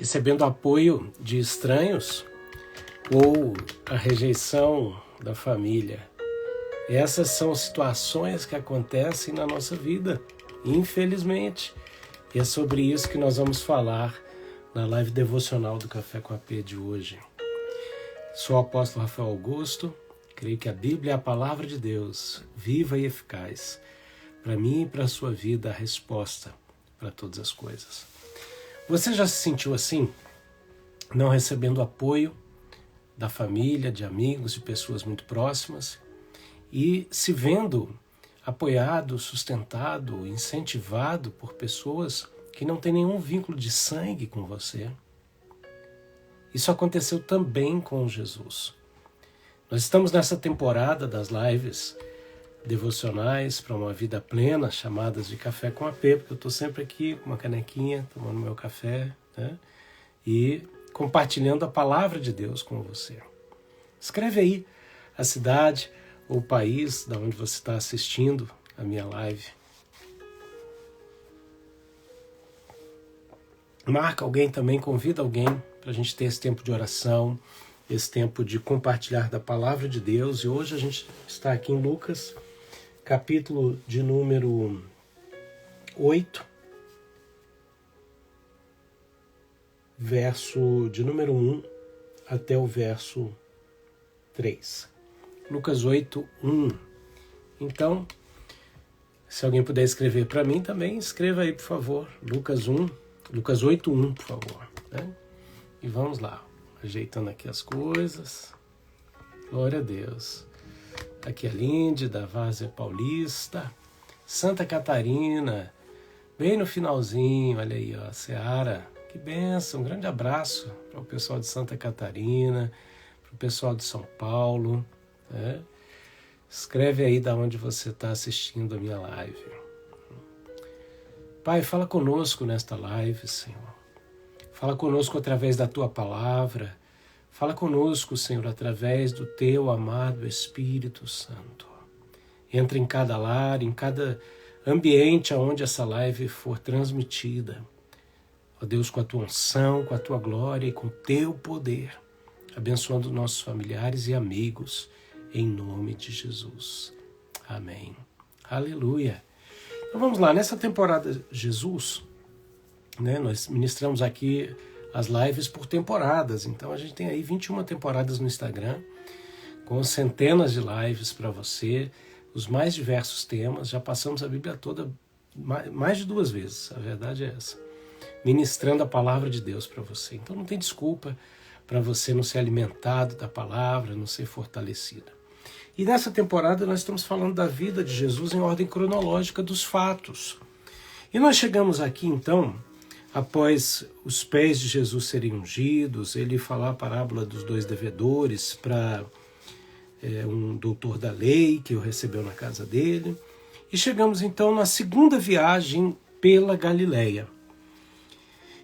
recebendo apoio de estranhos ou a rejeição da família. Essas são situações que acontecem na nossa vida, infelizmente. E é sobre isso que nós vamos falar na live devocional do Café com AP de hoje. Sou o apóstolo Rafael Augusto, creio que a Bíblia é a palavra de Deus, viva e eficaz. Para mim e para a sua vida, a resposta para todas as coisas. Você já se sentiu assim? Não recebendo apoio da família, de amigos, de pessoas muito próximas e se vendo apoiado, sustentado, incentivado por pessoas que não têm nenhum vínculo de sangue com você? Isso aconteceu também com Jesus. Nós estamos nessa temporada das lives devocionais para uma vida plena, chamadas de Café com AP, porque eu estou sempre aqui com uma canequinha, tomando meu café, né? E compartilhando a palavra de Deus com você. Escreve aí a cidade ou o país da onde você está assistindo a minha live. Marca alguém também, convida alguém para a gente ter esse tempo de oração, esse tempo de compartilhar da palavra de Deus. E hoje a gente está aqui em Lucas, capítulo de número 8, verso de número 1 até o verso 3. Lucas 8, 1. Então, se alguém puder escrever para mim também, escreva aí, por favor. Lucas 8, 1, por favor. Né? E vamos lá, ajeitando aqui as coisas. Glória a Deus. Aqui é a Linde, da Várzea Paulista, Santa Catarina, bem no finalzinho, olha aí, ó, Seara, que bênção, um grande abraço para o pessoal de Santa Catarina, para o pessoal de São Paulo, né? Escreve aí da onde você está assistindo a minha live. Pai, fala conosco nesta live, Senhor. Fala conosco através da Tua palavra. Fala conosco, Senhor, através do Teu amado Espírito Santo. Entra em cada lar, em cada ambiente onde essa live for transmitida. Ó Deus, com a Tua unção, com a Tua glória e com o Teu poder, abençoando nossos familiares e amigos, em nome de Jesus. Amém. Aleluia. Então vamos lá, nessa temporada Jesus, né, nós ministramos aqui as lives por temporadas, então a gente tem aí 21 temporadas no Instagram, com centenas de lives para você, os mais diversos temas, já passamos a Bíblia toda mais de 2 vezes, a verdade é essa, ministrando a palavra de Deus para você. Então não tem desculpa para você não ser alimentado da palavra, não ser fortalecido. E nessa temporada nós estamos falando da vida de Jesus em ordem cronológica dos fatos. E nós chegamos aqui então, após os pés de Jesus serem ungidos, ele falar a parábola dos 2 devedores para um doutor da lei que o recebeu na casa dele. E chegamos então na segunda viagem pela Galileia.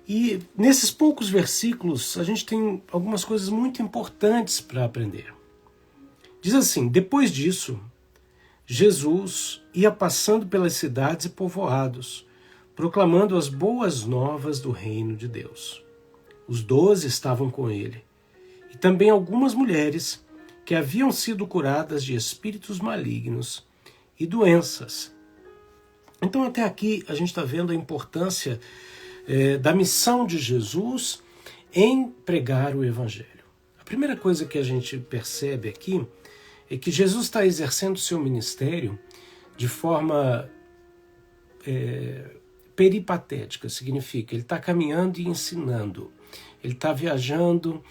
E nesses poucos versículos a gente tem algumas coisas muito importantes para aprender. Diz assim: depois disso, Jesus ia passando pelas cidades e povoados, proclamando as boas novas do reino de Deus. Os 12 estavam com ele, e também algumas mulheres que haviam sido curadas de espíritos malignos e doenças. Então até aqui a gente está vendo a importância da missão de Jesus em pregar o Evangelho. A primeira coisa que a gente percebe aqui é que Jesus está exercendo o seu ministério de forma peripatética, significa ele está caminhando e ensinando, ele está viajando,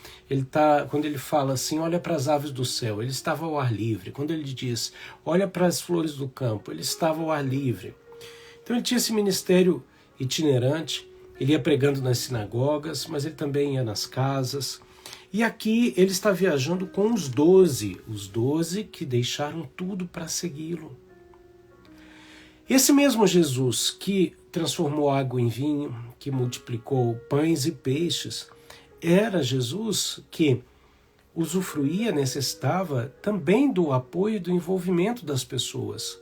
quando ele fala assim, olha para as aves do céu, ele estava ao ar livre. Quando ele diz, olha para as flores do campo, ele estava ao ar livre. Então ele tinha esse ministério itinerante, ele ia pregando nas sinagogas, mas ele também ia nas casas. E aqui ele está viajando com os 12 que deixaram tudo para segui-lo. Esse mesmo Jesus que transformou água em vinho, que multiplicou pães e peixes, era Jesus que usufruía, necessitava também do apoio e do envolvimento das pessoas,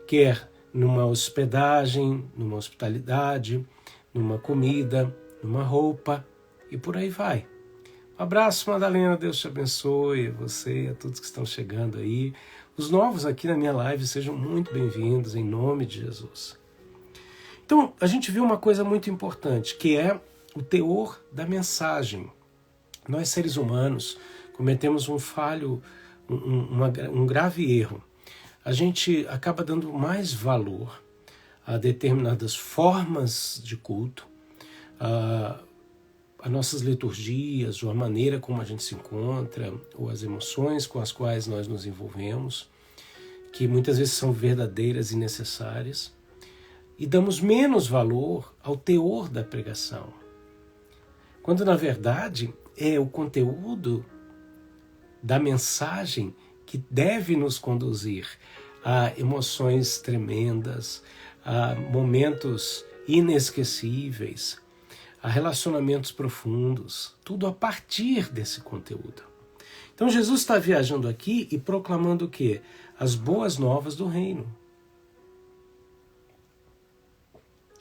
quer numa hospedagem, numa hospitalidade, numa comida, numa roupa, e por aí vai. Um abraço, Madalena, Deus te abençoe, você e a todos que estão chegando aí. Os novos aqui na minha live, sejam muito bem-vindos, em nome de Jesus. Então, a gente viu uma coisa muito importante, que é o teor da mensagem. Nós, seres humanos, cometemos um grave erro. A gente acaba dando mais valor a determinadas formas de culto, a nossas liturgias, ou a maneira como a gente se encontra, ou as emoções com as quais nós nos envolvemos, que muitas vezes são verdadeiras e necessárias, e damos menos valor ao teor da pregação. Quando, na verdade, é o conteúdo da mensagem que deve nos conduzir a emoções tremendas, a momentos inesquecíveis, a relacionamentos profundos, tudo a partir desse conteúdo. Então Jesus está viajando aqui e proclamando o quê? As boas novas do reino.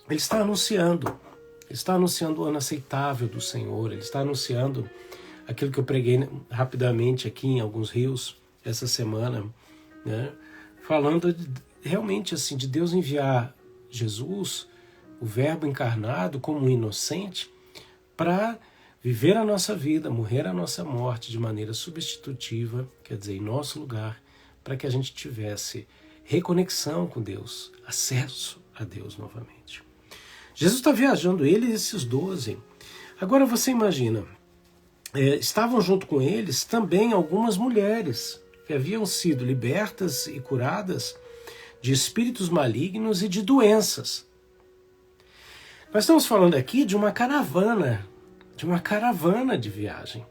Ele está anunciando o ano aceitável do Senhor, ele está anunciando aquilo que eu preguei rapidamente aqui em alguns rios essa semana, né? Falando realmente assim de Deus enviar Jesus, o Verbo encarnado, como um inocente, para viver a nossa vida, morrer a nossa morte de maneira substitutiva, quer dizer, em nosso lugar, para que a gente tivesse reconexão com Deus, acesso a Deus novamente. Jesus está viajando, ele e esses 12. Agora você imagina, estavam junto com eles também algumas mulheres que haviam sido libertas e curadas de espíritos malignos e de doenças. Nós estamos falando aqui de uma caravana de viagem.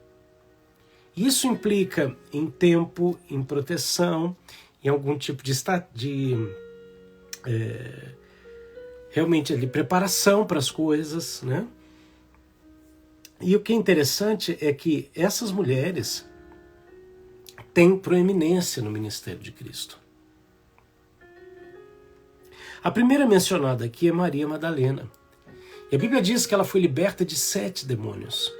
Isso implica em tempo, em proteção, em algum tipo realmente de preparação para as coisas, né? E o que é interessante é que essas mulheres têm proeminência no ministério de Cristo. A primeira mencionada aqui é Maria Madalena. E a Bíblia diz que ela foi liberta de 7 demônios.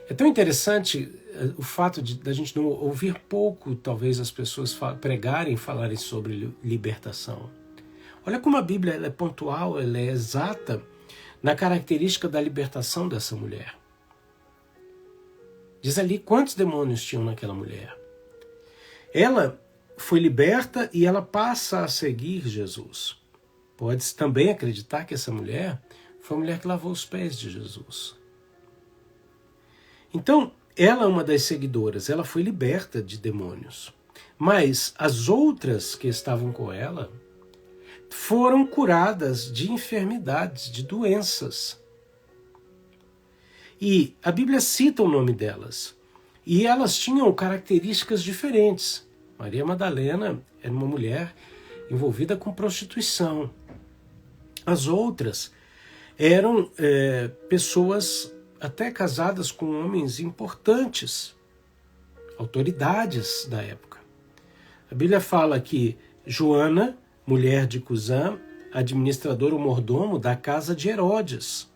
É tão interessante o fato da gente não ouvir pouco, talvez, as pessoas pregarem, falarem sobre libertação. Olha como a Bíblia ela é pontual, ela é exata na característica da libertação dessa mulher. Diz ali quantos demônios tinham naquela mulher. Ela foi liberta e ela passa a seguir Jesus. Pode-se também acreditar que essa mulher foi a mulher que lavou os pés de Jesus. Então, ela é uma das seguidoras, ela foi liberta de demônios. Mas as outras que estavam com ela foram curadas de enfermidades, de doenças. E a Bíblia cita o nome delas. E elas tinham características diferentes. Maria Madalena era uma mulher envolvida com prostituição. As outras eram pessoas até casadas com homens importantes, autoridades da época. A Bíblia fala que Joana, mulher de Cusã, administrador ou mordomo da casa de Herodes.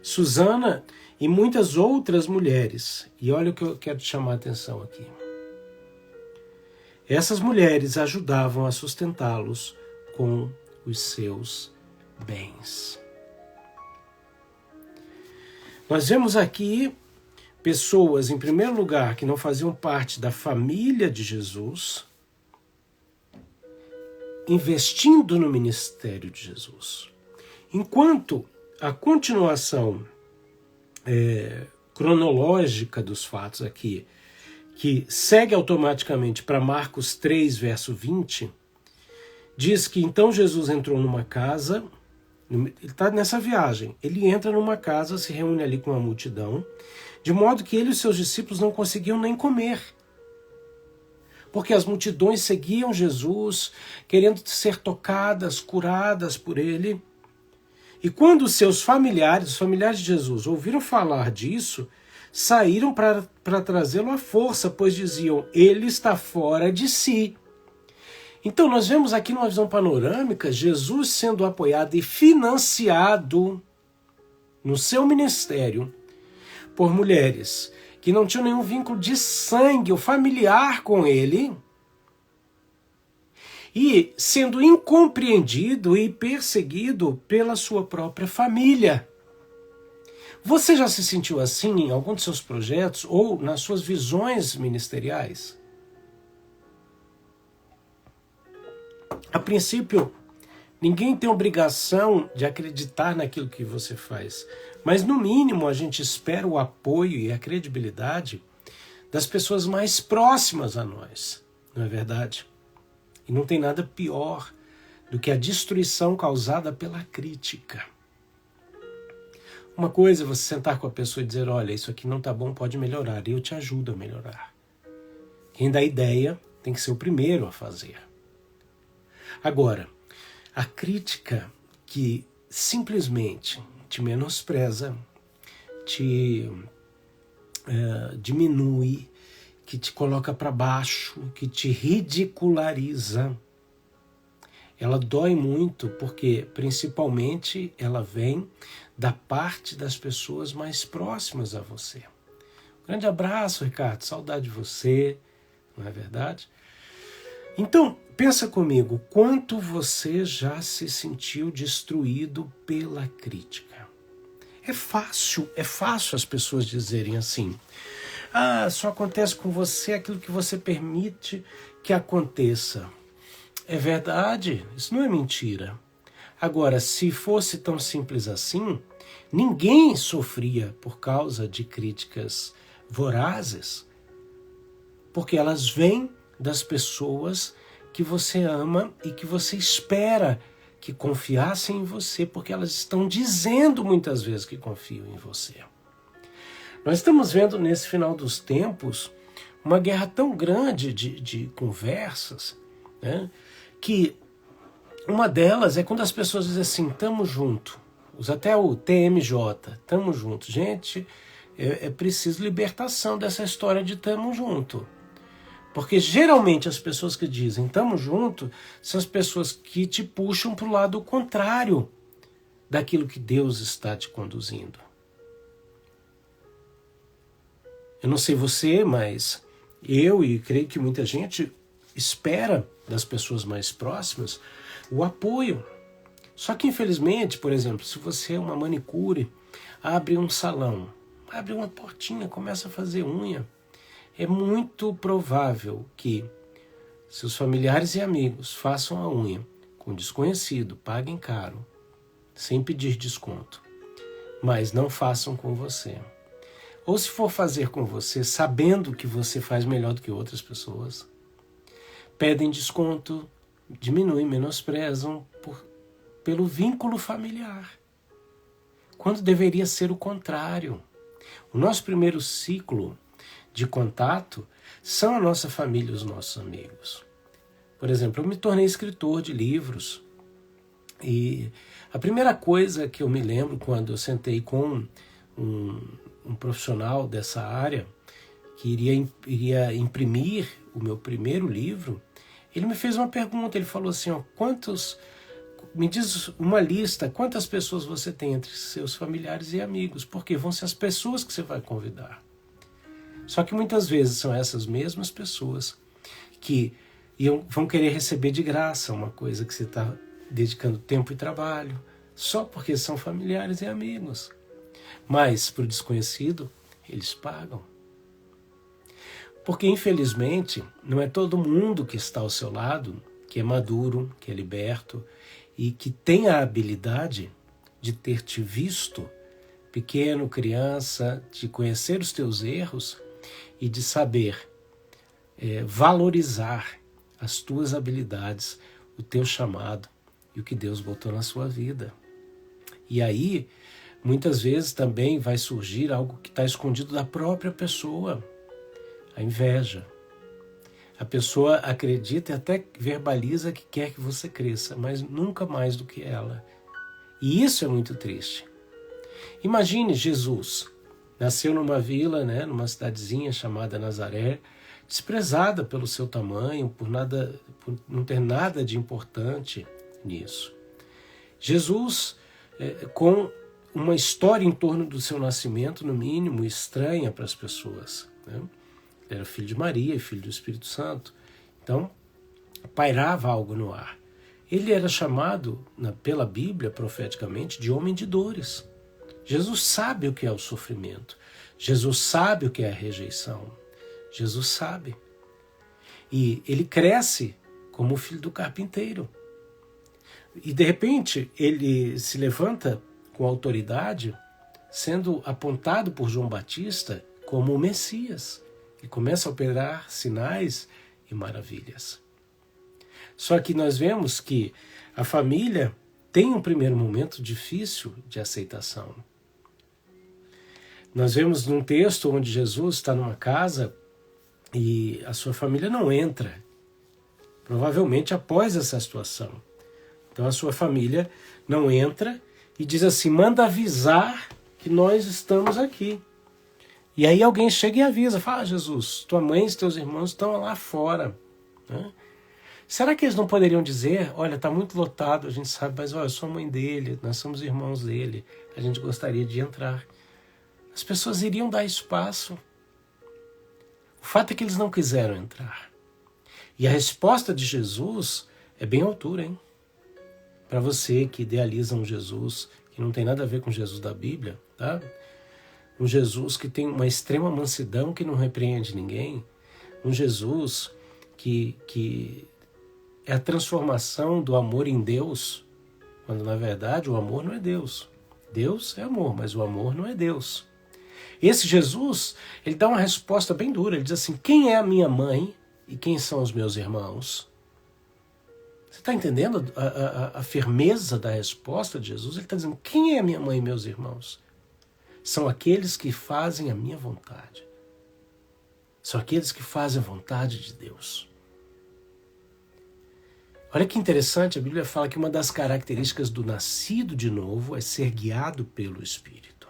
Susana e muitas outras mulheres. E olha o que eu quero te chamar a atenção aqui. Essas mulheres ajudavam a sustentá-los com os seus bens. Nós vemos aqui pessoas, em primeiro lugar, que não faziam parte da família de Jesus, investindo no ministério de Jesus. Enquanto a continuação cronológica dos fatos aqui, que segue automaticamente para Marcos 3, verso 20, diz que então Jesus entrou numa casa, ele está nessa viagem, ele entra numa casa, se reúne ali com uma multidão, de modo que ele e os seus discípulos não conseguiam nem comer. Porque as multidões seguiam Jesus, querendo ser tocadas, curadas por ele. E quando os seus familiares, os familiares de Jesus, ouviram falar disso, saíram para trazê-lo à força, pois diziam, ele está fora de si. Então nós vemos aqui numa visão panorâmica, Jesus sendo apoiado e financiado no seu ministério por mulheres que não tinham nenhum vínculo de sangue ou familiar com ele, e sendo incompreendido e perseguido pela sua própria família. Você já se sentiu assim em algum de seus projetos ou nas suas visões ministeriais? A princípio, ninguém tem obrigação de acreditar naquilo que você faz, mas no mínimo a gente espera o apoio e a credibilidade das pessoas mais próximas a nós, não é verdade? E não tem nada pior do que a destruição causada pela crítica. Uma coisa é você sentar com a pessoa e dizer, olha, isso aqui não está bom, pode melhorar, e eu te ajudo a melhorar. Quem dá ideia tem que ser o primeiro a fazer. Agora, a crítica que simplesmente te menospreza, te diminui, que te coloca para baixo, que te ridiculariza, ela dói muito porque, principalmente, ela vem da parte das pessoas mais próximas a você. Um grande abraço, Ricardo, saudade de você, não é verdade? Então, pensa comigo, quanto você já se sentiu destruído pela crítica? É fácil as pessoas dizerem assim, só acontece com você aquilo que você permite que aconteça. É verdade, isso não é mentira. Agora, se fosse tão simples assim, ninguém sofria por causa de críticas vorazes, porque elas vêm das pessoas que você ama e que você espera que confiassem em você, porque elas estão dizendo muitas vezes que confiam em você. Nós estamos vendo nesse final dos tempos uma guerra tão grande de conversas, né, que uma delas é quando as pessoas dizem assim, tamo junto, usa até o TMJ, tamo junto. Gente, é preciso libertação dessa história de tamo junto. Porque geralmente as pessoas que dizem tamo junto são as pessoas que te puxam para o lado contrário daquilo que Deus está te conduzindo. Eu não sei você, mas eu e creio que muita gente espera das pessoas mais próximas o apoio. Só que infelizmente, por exemplo, se você é uma manicure, abre um salão, abre uma portinha, começa a fazer unha, é muito provável que seus familiares e amigos façam a unha com desconhecido, paguem caro, sem pedir desconto, mas não façam com você. Ou se for fazer com você, sabendo que você faz melhor do que outras pessoas, pedem desconto, diminuem, menosprezam pelo vínculo familiar, quando deveria ser o contrário. O nosso primeiro ciclo de contato são a nossa família e os nossos amigos. Por exemplo, eu me tornei escritor de livros e a primeira coisa que eu me lembro quando eu sentei com um profissional dessa área que iria imprimir o meu primeiro livro, ele me fez uma pergunta, ele falou assim, me diz uma lista, quantas pessoas você tem entre seus familiares e amigos, porque vão ser as pessoas que você vai convidar. Só que muitas vezes são essas mesmas pessoas que vão querer receber de graça uma coisa que você está dedicando tempo e trabalho, só porque são familiares e amigos. Mas, para o desconhecido, eles pagam. Porque, infelizmente, não é todo mundo que está ao seu lado que é maduro, que é liberto e que tem a habilidade de ter te visto, pequeno, criança, de conhecer os teus erros e de saber valorizar as tuas habilidades, o teu chamado e o que Deus botou na sua vida. E aí, muitas vezes também vai surgir algo que está escondido da própria pessoa, a inveja. A pessoa acredita e até verbaliza que quer que você cresça, mas nunca mais do que ela. E isso é muito triste. Imagine Jesus, nasceu numa vila, numa cidadezinha chamada Nazaré, desprezada pelo seu tamanho, por não ter nada de importante nisso. Jesus, com uma história em torno do seu nascimento, no mínimo, estranha para as pessoas, né? Ele era filho de Maria e filho do Espírito Santo. Então, pairava algo no ar. Ele era chamado, pela Bíblia, profeticamente, de homem de dores. Jesus sabe o que é o sofrimento. Jesus sabe o que é a rejeição. Jesus sabe. E ele cresce como o filho do carpinteiro. E, de repente, ele se levanta com autoridade, sendo apontado por João Batista como o Messias. E começa a operar sinais e maravilhas. Só que nós vemos que a família tem um primeiro momento difícil de aceitação. Nós vemos num texto onde Jesus está numa casa e a sua família não entra, provavelmente após essa situação. Então a sua família não entra e diz assim, manda avisar que nós estamos aqui. E aí alguém chega e avisa, fala, Jesus, tua mãe e teus irmãos estão lá fora, né? Será que eles não poderiam dizer, olha, está muito lotado, a gente sabe, mas olha, eu sou a mãe dele, nós somos irmãos dele, a gente gostaria de entrar. As pessoas iriam dar espaço. O fato é que eles não quiseram entrar. E a resposta de Jesus é bem à altura, hein? Para você que idealiza um Jesus que não tem nada a ver com Jesus da Bíblia, tá? Um Jesus que tem uma extrema mansidão, que não repreende ninguém. Um Jesus que é a transformação do amor em Deus, quando na verdade o amor não é Deus. Deus é amor, mas o amor não é Deus. Esse Jesus, ele dá uma resposta bem dura. Ele diz assim, quem é a minha mãe e quem são os meus irmãos? Você está entendendo a firmeza da resposta de Jesus? Ele está dizendo, quem é a minha mãe e meus irmãos? São aqueles que fazem a minha vontade. São aqueles que fazem a vontade de Deus. Olha que interessante, a Bíblia fala que uma das características do nascido de novo é ser guiado pelo Espírito.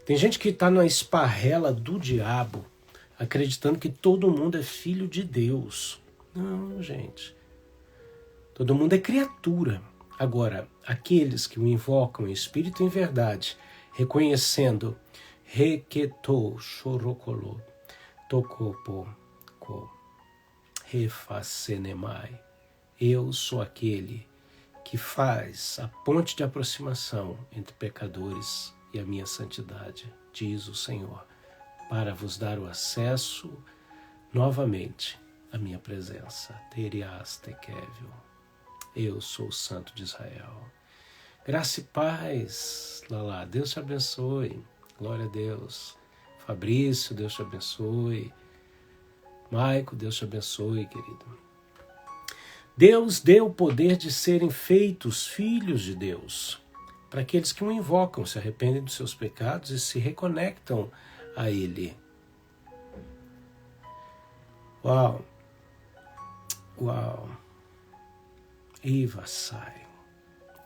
Tem gente que está na esparrela do diabo, acreditando que todo mundo é filho de Deus. Não, gente. Todo mundo é criatura. Agora, aqueles que o invocam em espírito e em verdade, reconhecendo Reketo Shorokolo Tokopo Ko Refacenemai. Eu sou aquele que faz a ponte de aproximação entre pecadores e a minha santidade, diz o Senhor, para vos dar o acesso novamente à minha presença. Terias Tekevio. Eu sou o Santo de Israel. Graça e paz, Lala. Deus te abençoe. Glória a Deus. Fabrício, Deus te abençoe. Maico, Deus te abençoe, querido. Deus deu o poder de serem feitos filhos de Deus para aqueles que o invocam, se arrependem dos seus pecados e se reconectam a Ele. Uau! Uau! Iva sai.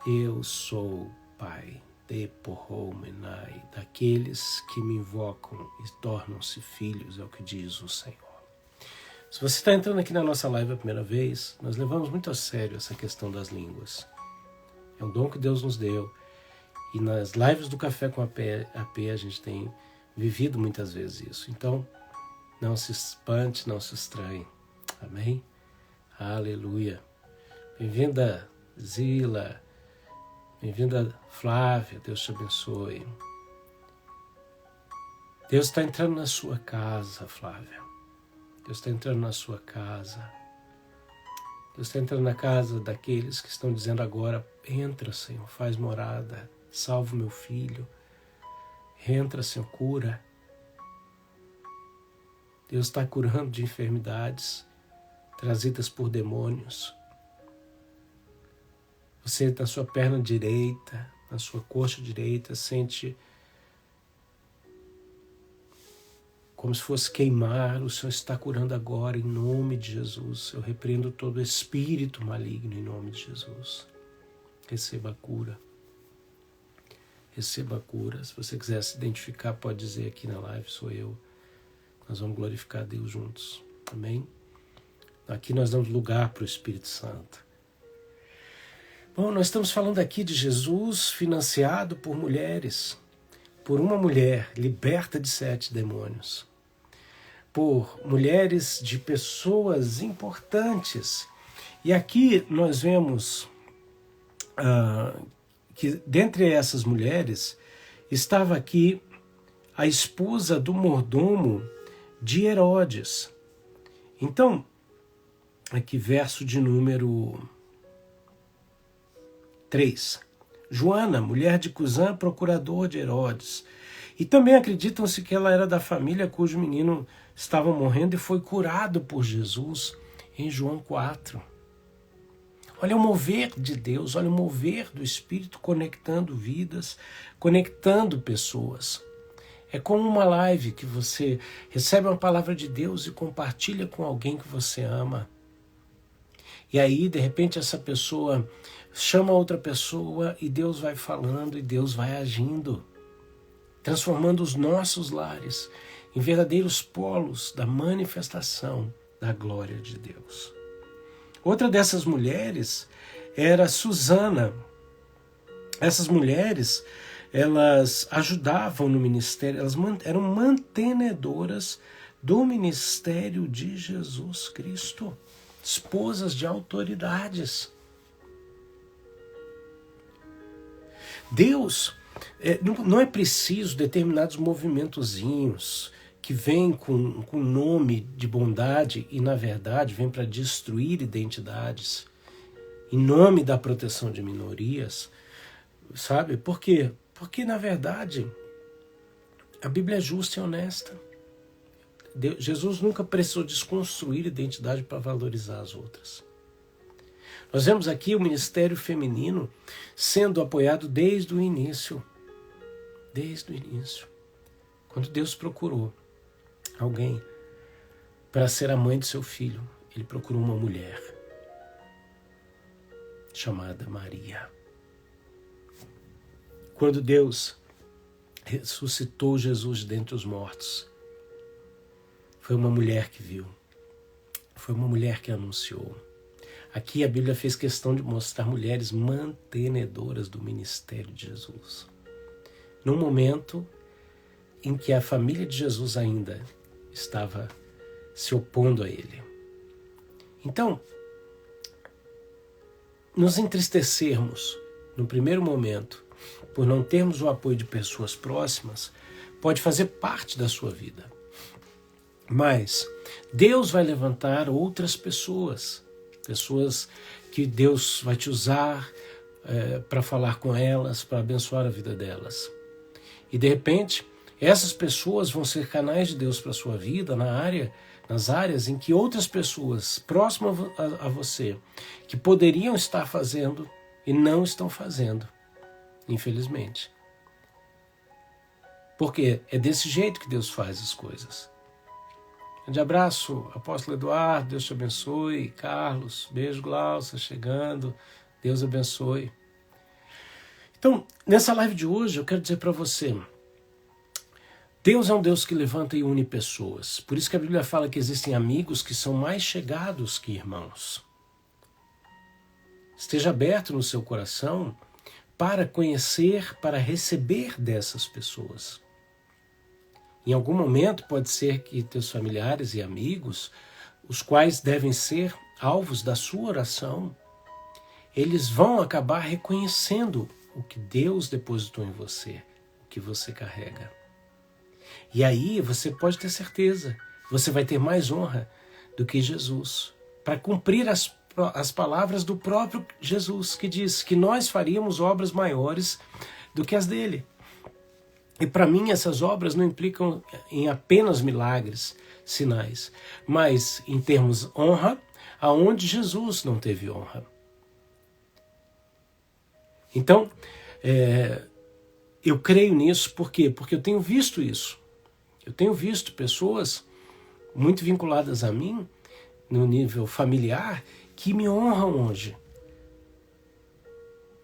Eu sou Pai de Porromenai, daqueles que me invocam e tornam-se filhos, é o que diz o Senhor. Se você está entrando aqui na nossa live a primeira vez, nós levamos muito a sério essa questão das línguas. É um dom que Deus nos deu. E nas lives do Café com AP a gente tem vivido muitas vezes isso. Então, não se espante, não se estranhe. Amém? Aleluia. Bem-vinda, Zila. Bem-vinda, Flávia. Deus te abençoe. Deus está entrando na sua casa, Flávia. Deus está entrando na sua casa. Deus está entrando na casa daqueles que estão dizendo agora, entra, Senhor, faz morada, salva o meu filho. Entra, Senhor, cura. Deus está curando de enfermidades trazidas por demônios. Você, na sua perna direita, na sua coxa direita, sente como se fosse queimar. O Senhor está curando agora, em nome de Jesus. Eu repreendo todo espírito maligno, em nome de Jesus. Receba a cura. Receba a cura. Se você quiser se identificar, pode dizer aqui na live, sou eu. Nós vamos glorificar a Deus juntos. Amém? Aqui nós damos lugar para o Espírito Santo. Bom, nós estamos falando aqui de Jesus financiado por mulheres, por uma mulher liberta de 7 demônios, por mulheres de pessoas importantes. E aqui nós vemos que dentre essas mulheres estava aqui a esposa do mordomo de Herodes. Então, aqui verso de número 3. Joana, mulher de Cusã, procurador de Herodes. E também acreditam-se que ela era da família cujo menino estava morrendo e foi curado por Jesus em João 4. Olha o mover de Deus, olha o mover do Espírito conectando vidas, conectando pessoas. É como uma live que você recebe uma palavra de Deus e compartilha com alguém que você ama. E aí, de repente, essa pessoa chama outra pessoa e Deus vai falando e Deus vai agindo, transformando os nossos lares em verdadeiros polos da manifestação da glória de Deus. Outra dessas mulheres era Susana. Essas mulheres, elas ajudavam no ministério, elas eram mantenedoras do ministério de Jesus Cristo, esposas de autoridades. Deus, não é preciso determinados movimentozinhos que vêm com nome de bondade e, na verdade, vêm para destruir identidades em nome da proteção de minorias, sabe? Por quê? Porque, na verdade, a Bíblia é justa e honesta. Jesus nunca precisou desconstruir identidade para valorizar as outras. Nós vemos aqui o ministério feminino sendo apoiado desde o início. Desde o início. Quando Deus procurou alguém para ser a mãe de seu filho, ele procurou uma mulher chamada Maria. Quando Deus ressuscitou Jesus dentre os mortos, foi uma mulher que viu, foi uma mulher que anunciou. Aqui a Bíblia fez questão de mostrar mulheres mantenedoras do ministério de Jesus. Num momento em que a família de Jesus ainda estava se opondo a ele. Então, nos entristecermos no primeiro momento por não termos o apoio de pessoas próximas pode fazer parte da sua vida. Mas Deus vai levantar outras pessoas que Deus vai te usar para falar com elas, para abençoar a vida delas. E de repente, essas pessoas vão ser canais de Deus para a sua vida nas áreas em que outras pessoas próximas a você, que poderiam estar fazendo e não estão fazendo, infelizmente. Porque é desse jeito que Deus faz as coisas. Grande abraço, apóstolo Eduardo, Deus te abençoe. Carlos, beijo, Glaucia, chegando, Deus abençoe. Então, nessa live de hoje, eu quero dizer para você, Deus é um Deus que levanta e une pessoas. Por isso que a Bíblia fala que existem amigos que são mais chegados que irmãos. Esteja aberto no seu coração para conhecer, para receber dessas pessoas. Em algum momento pode ser que teus familiares e amigos, os quais devem ser alvos da sua oração, eles vão acabar reconhecendo o que Deus depositou em você, o que você carrega. E aí você pode ter certeza, você vai ter mais honra do que Jesus, para cumprir as palavras do próprio Jesus, que diz que nós faríamos obras maiores do que as dele. E para mim essas obras não implicam em apenas milagres, sinais, mas em termos honra, aonde Jesus não teve honra. Então, eu creio nisso, por quê? Porque eu tenho visto isso. Eu tenho visto pessoas muito vinculadas a mim, no nível familiar, que me honram hoje.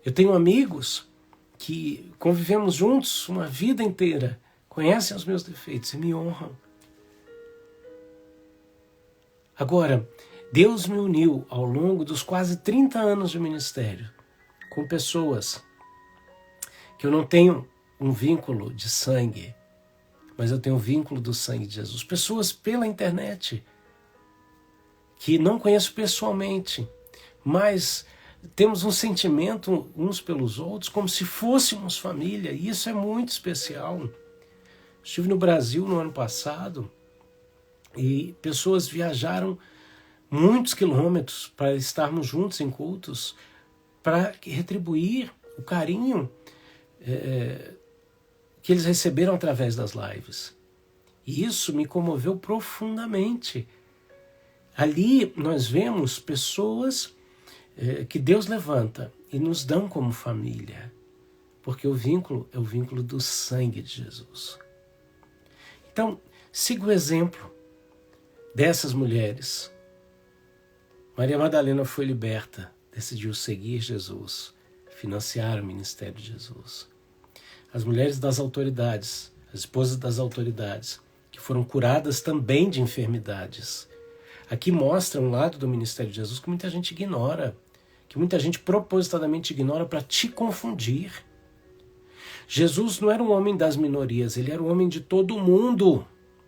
Eu tenho amigos que convivemos juntos uma vida inteira, conhecem os meus defeitos e me honram. Agora, Deus me uniu ao longo dos quase 30 anos de ministério com pessoas que eu não tenho um vínculo de sangue, mas eu tenho um vínculo do sangue de Jesus. Pessoas pela internet que não conheço pessoalmente, mas temos um sentimento uns pelos outros como se fôssemos família, e isso é muito especial. Estive no Brasil no ano passado e pessoas viajaram muitos quilômetros para estarmos juntos em cultos, para retribuir o carinho que eles receberam através das lives. E isso me comoveu profundamente. Ali nós vemos pessoas que Deus levanta e nos dão como família, porque o vínculo é o vínculo do sangue de Jesus. Então, siga o exemplo dessas mulheres. Maria Madalena foi liberta, decidiu seguir Jesus, financiar o ministério de Jesus. As mulheres das autoridades, as esposas das autoridades, que foram curadas também de enfermidades. Aqui mostra um lado do ministério de Jesus que muita gente ignora, que muita gente propositadamente ignora para te confundir. Jesus não era um homem das minorias, ele era um homem de todo mundo.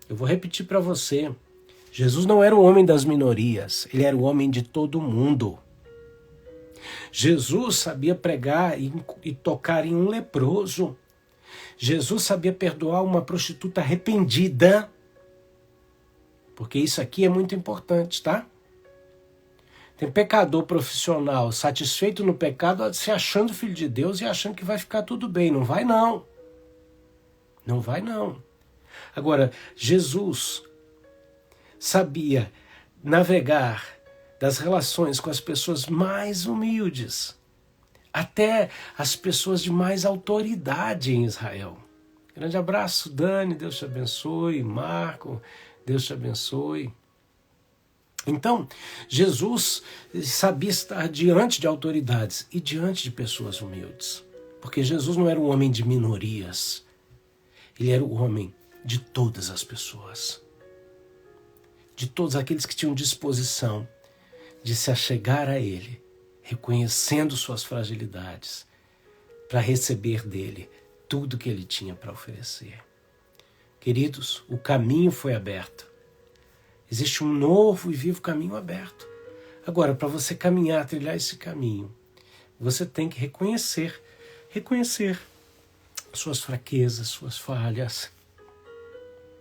Eu vou repetir para você. Jesus não era um homem das minorias, ele era o homem de todo mundo. Jesus sabia pregar e tocar em um leproso. Jesus sabia perdoar uma prostituta arrependida. Porque isso aqui é muito importante, tá? Tem pecador profissional satisfeito no pecado, se achando filho de Deus e achando que vai ficar tudo bem. Não vai não. Não vai não. Agora, Jesus sabia navegar das relações com as pessoas mais humildes, até as pessoas de mais autoridade em Israel. Grande abraço, Dani, Deus te abençoe. Marco, Deus te abençoe. Então, Jesus sabia estar diante de autoridades e diante de pessoas humildes, porque Jesus não era um homem de minorias, ele era o homem de todas as pessoas. De todos aqueles que tinham disposição de se achegar a Ele, reconhecendo suas fragilidades, para receber dEle tudo que Ele tinha para oferecer. Queridos, o caminho foi aberto. Existe um novo e vivo caminho aberto. Agora, para você caminhar, trilhar esse caminho, você tem que reconhecer suas fraquezas, suas falhas,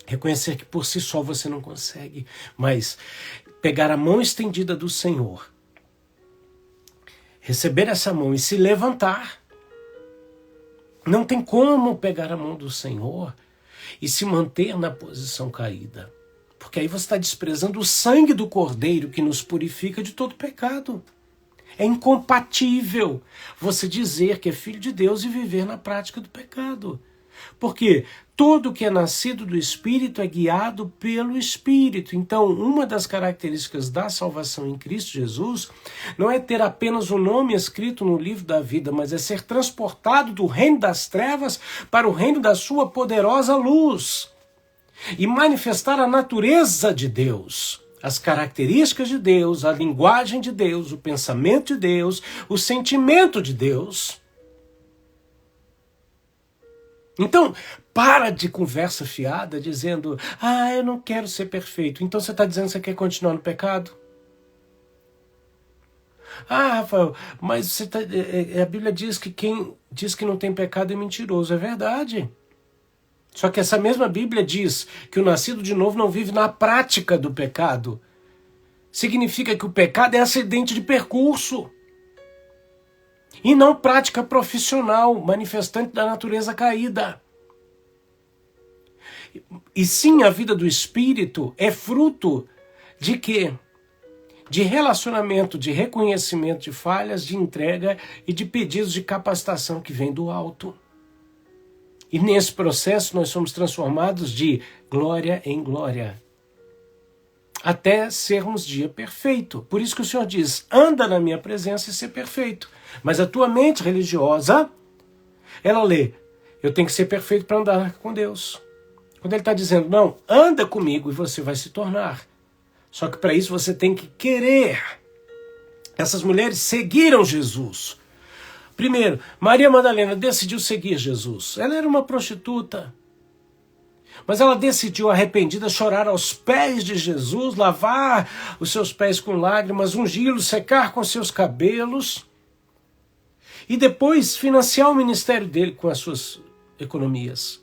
reconhecer que por si só você não consegue, mas pegar a mão estendida do Senhor, receber essa mão e se levantar. Não tem como pegar a mão do Senhor e se manter na posição caída, porque aí você está desprezando o sangue do Cordeiro que nos purifica de todo pecado. É incompatível você dizer que é filho de Deus e viver na prática do pecado. Porque tudo que é nascido do Espírito é guiado pelo Espírito. Então, uma das características da salvação em Cristo Jesus não é ter apenas o nome escrito no livro da vida, mas é ser transportado do reino das trevas para o reino da sua poderosa luz e manifestar a natureza de Deus, as características de Deus, a linguagem de Deus, o pensamento de Deus, o sentimento de Deus. Então, para de conversa fiada dizendo, eu não quero ser perfeito. Então você está dizendo que você quer continuar no pecado? Rafael, mas a Bíblia diz que quem diz que não tem pecado é mentiroso. É verdade. Só que essa mesma Bíblia diz que o nascido de novo não vive na prática do pecado. Significa que o pecado é acidente de percurso. E não prática profissional, manifestante da natureza caída. E sim, a vida do Espírito é fruto de quê? De relacionamento, de reconhecimento de falhas, de entrega e de pedidos de capacitação que vem do alto. E nesse processo nós somos transformados de glória em glória, até sermos dia perfeito. Por isso que o Senhor diz, anda na minha presença e ser perfeito. Mas a tua mente religiosa, ela lê, eu tenho que ser perfeito para andar com Deus. Quando ele está dizendo, não, anda comigo e você vai se tornar. Só que para isso você tem que querer. Essas mulheres seguiram Jesus. Primeiro, Maria Madalena decidiu seguir Jesus. Ela era uma prostituta. Mas ela decidiu, arrependida, chorar aos pés de Jesus, lavar os seus pés com lágrimas, ungí-los, secar com seus cabelos e depois financiar o ministério dele com as suas economias.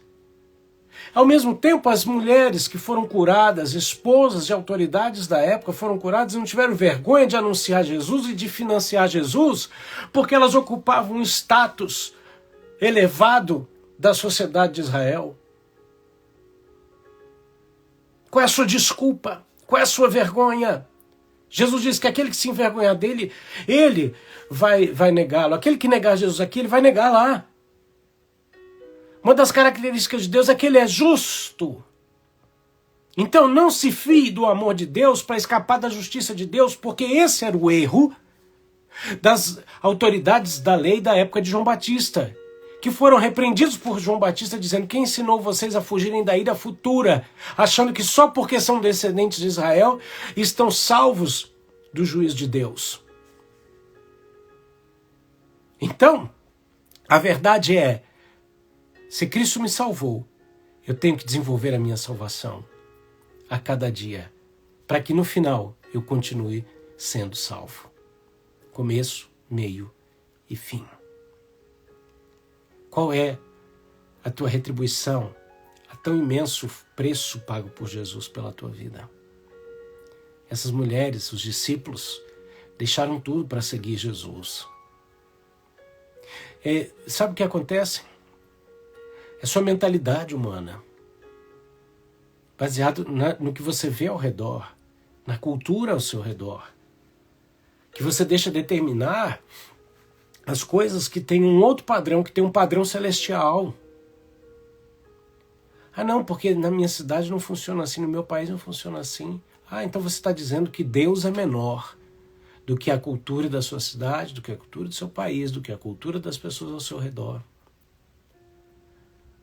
Ao mesmo tempo, as mulheres que foram curadas, esposas de autoridades da época, foram curadas e não tiveram vergonha de anunciar Jesus e de financiar Jesus, porque elas ocupavam um status elevado da sociedade de Israel. Qual é a sua desculpa? Qual é a sua vergonha? Jesus diz que aquele que se envergonhar dele, ele vai negá-lo. Aquele que negar Jesus aqui, ele vai negar lá. Uma das características de Deus é que ele é justo. Então não se fie do amor de Deus para escapar da justiça de Deus, porque esse era o erro das autoridades da lei da época de João Batista, que foram repreendidos por João Batista, dizendo: quem ensinou vocês a fugirem da ira futura, achando que só porque são descendentes de Israel estão salvos do juízo de Deus. Então, a verdade é, se Cristo me salvou, eu tenho que desenvolver a minha salvação a cada dia, para que no final eu continue sendo salvo. Começo, meio e fim. Qual é a tua retribuição a tão imenso preço pago por Jesus pela tua vida? Essas mulheres, os discípulos, deixaram tudo para seguir Jesus. Sabe o que acontece? É sua mentalidade humana, baseado no que você vê ao redor, na cultura ao seu redor, que você deixa determinar as coisas que têm um outro padrão, que tem um padrão celestial. Ah não, porque na minha cidade não funciona assim, no meu país não funciona assim. Ah, então você está dizendo que Deus é menor do que a cultura da sua cidade, do que a cultura do seu país, do que a cultura das pessoas ao seu redor.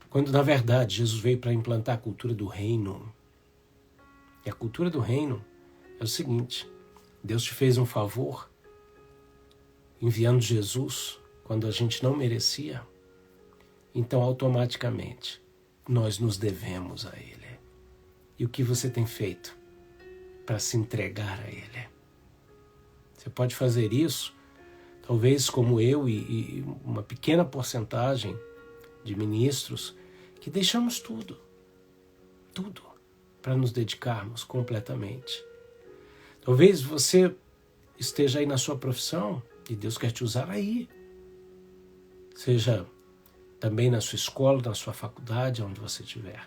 Quando, na verdade, Jesus veio para implantar a cultura do reino. E a cultura do reino é o seguinte: Deus te fez um favor enviando Jesus quando a gente não merecia. Então, automaticamente, nós nos devemos a Ele. E o que você tem feito para se entregar a Ele? Você pode fazer isso, talvez como eu e uma pequena porcentagem de ministros, que deixamos tudo, para nos dedicarmos completamente. Talvez você esteja aí na sua profissão e Deus quer te usar aí. Seja também na sua escola, na sua faculdade, onde você estiver.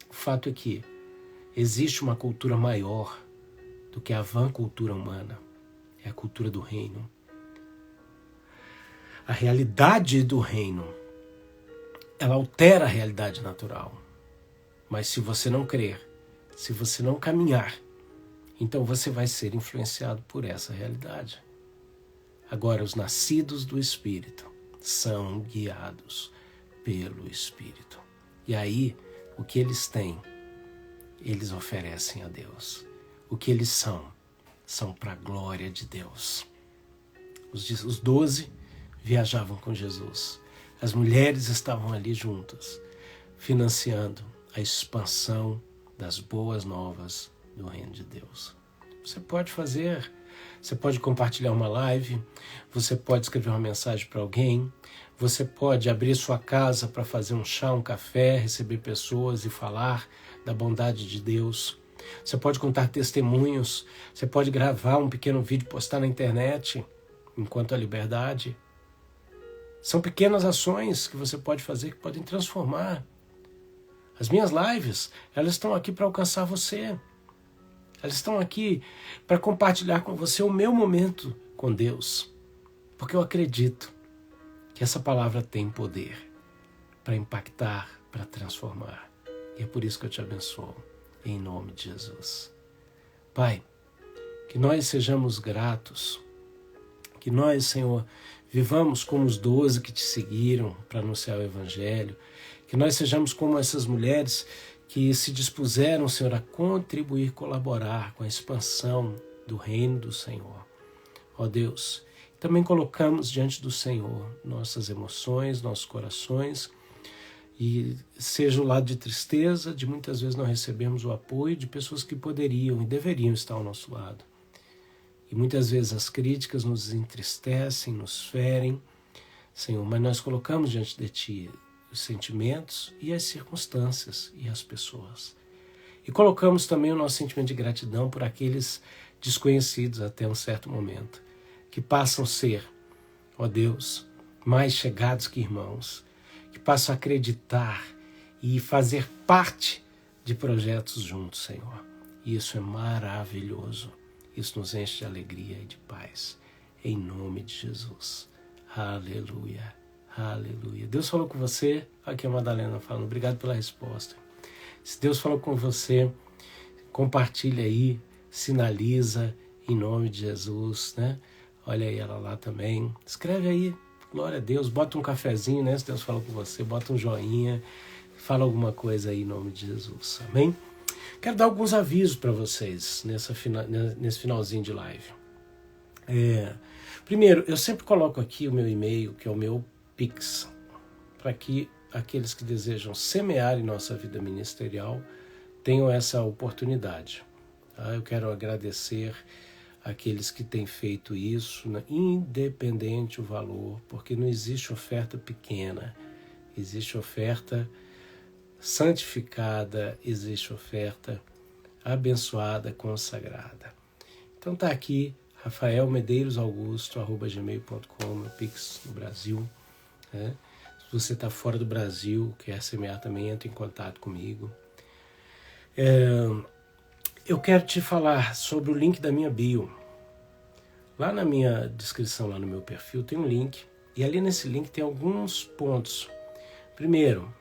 O fato é que existe uma cultura maior do que a vã cultura humana. É a cultura do reino. A realidade do reino, ela altera a realidade natural. Mas se você não crer, se você não caminhar, então você vai ser influenciado por essa realidade. Agora, os nascidos do Espírito são guiados pelo Espírito. E aí, o que eles têm, eles oferecem a Deus. O que eles são para a glória de Deus. Os 12 viajavam com Jesus. As mulheres estavam ali juntas, financiando a expansão das boas novas do reino de Deus. Você pode fazer, você pode compartilhar uma live, você pode escrever uma mensagem para alguém, você pode abrir sua casa para fazer um chá, um café, receber pessoas e falar da bondade de Deus. Você pode contar testemunhos, você pode gravar um pequeno vídeo e postar na internet, enquanto há liberdade. São pequenas ações que você pode fazer que podem transformar. As minhas lives, elas estão aqui para alcançar você. Elas estão aqui para compartilhar com você o meu momento com Deus. Porque eu acredito que essa palavra tem poder para impactar, para transformar. E é por isso que eu te abençoo, em nome de Jesus. Pai, que nós sejamos gratos, que nós, Senhor, vivamos como os 12 que te seguiram para anunciar o Evangelho, que nós sejamos como essas mulheres que se dispuseram, Senhor, a contribuir, colaborar com a expansão do reino do Senhor. Ó Deus, também colocamos diante do Senhor nossas emoções, nossos corações, e seja o lado de tristeza, de muitas vezes não recebemos o apoio de pessoas que poderiam e deveriam estar ao nosso lado. E muitas vezes as críticas nos entristecem, nos ferem, Senhor, mas nós colocamos diante de Ti os sentimentos e as circunstâncias e as pessoas. E colocamos também o nosso sentimento de gratidão por aqueles desconhecidos até um certo momento, que passam a ser, ó Deus, mais chegados que irmãos, que passam a acreditar e fazer parte de projetos juntos, Senhor. E isso é maravilhoso. Isso nos enche de alegria e de paz. Em nome de Jesus. Aleluia. Aleluia. Deus falou com você? Aqui é a Madalena falando. Obrigado pela resposta. Se Deus falou com você, compartilha aí, sinaliza em nome de Jesus, né? Olha aí ela lá também. Escreve aí. Glória a Deus. Bota um cafezinho, né? Se Deus falou com você, bota um joinha. Fala alguma coisa aí em nome de Jesus. Amém? Quero dar alguns avisos para vocês nesse finalzinho de live. Primeiro, eu sempre coloco aqui o meu e-mail, que é o meu Pix, para que aqueles que desejam semear em nossa vida ministerial tenham essa oportunidade. Tá? Eu quero agradecer aqueles que têm feito isso, independente o valor, porque não existe oferta pequena, existe oferta santificada, existe oferta abençoada, consagrada. Então está aqui, rafaelmedeiros.augusto@gmail.com, meu Pix no Brasil. Né? Se você está fora do Brasil, quer semear também, entre em contato comigo. Eu quero te falar sobre o link da minha bio. Lá na minha descrição, lá no meu perfil, tem um link. E ali nesse link tem alguns pontos. Primeiro,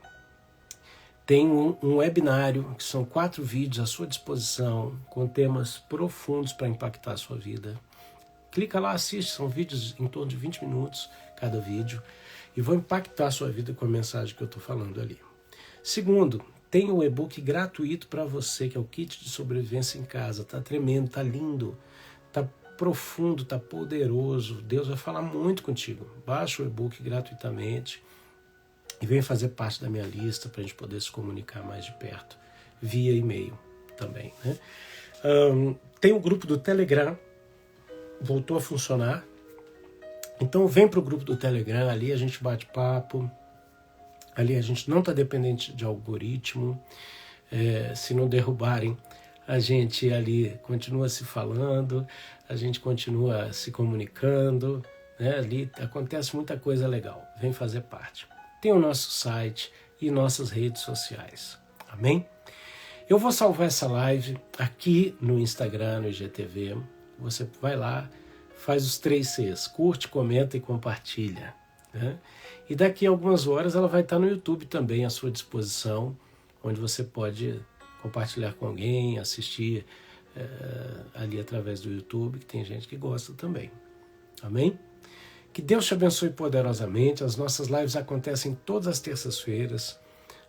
tem um webinário, que são 4 vídeos à sua disposição, com temas profundos para impactar a sua vida. Clica lá, assiste, são vídeos em torno de 20 minutos cada vídeo, e vão impactar a sua vida com a mensagem que eu estou falando ali. Segundo, tem o e-book gratuito para você, que é o Kit de Sobrevivência em Casa. Está tremendo, está lindo, está profundo, está poderoso. Deus vai falar muito contigo. Baixa o e-book gratuitamente e vem fazer parte da minha lista para a gente poder se comunicar mais de perto, via e-mail também. Né? Tem o grupo do Telegram, voltou a funcionar. Então vem para o grupo do Telegram, ali a gente bate papo, ali a gente não está dependente de algoritmo, se não derrubarem, a gente ali continua se falando, a gente continua se comunicando, né? Ali acontece muita coisa legal, vem fazer parte. Tem o nosso site e nossas redes sociais, amém? Eu vou salvar essa live aqui no Instagram, no IGTV, você vai lá, faz os 3 Cs, curte, comenta e compartilha. Né? E daqui a algumas horas ela vai estar no YouTube também à sua disposição, onde você pode compartilhar com alguém, assistir ali através do YouTube, que tem gente que gosta também. Amém? Que Deus te abençoe poderosamente. As nossas lives acontecem todas as terças-feiras,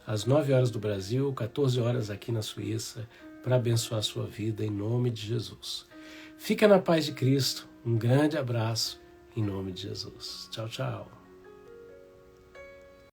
às 9 horas do Brasil, 14 horas aqui na Suíça, para abençoar a sua vida em nome de Jesus. Fica na paz de Cristo. Um grande abraço em nome de Jesus. Tchau, tchau.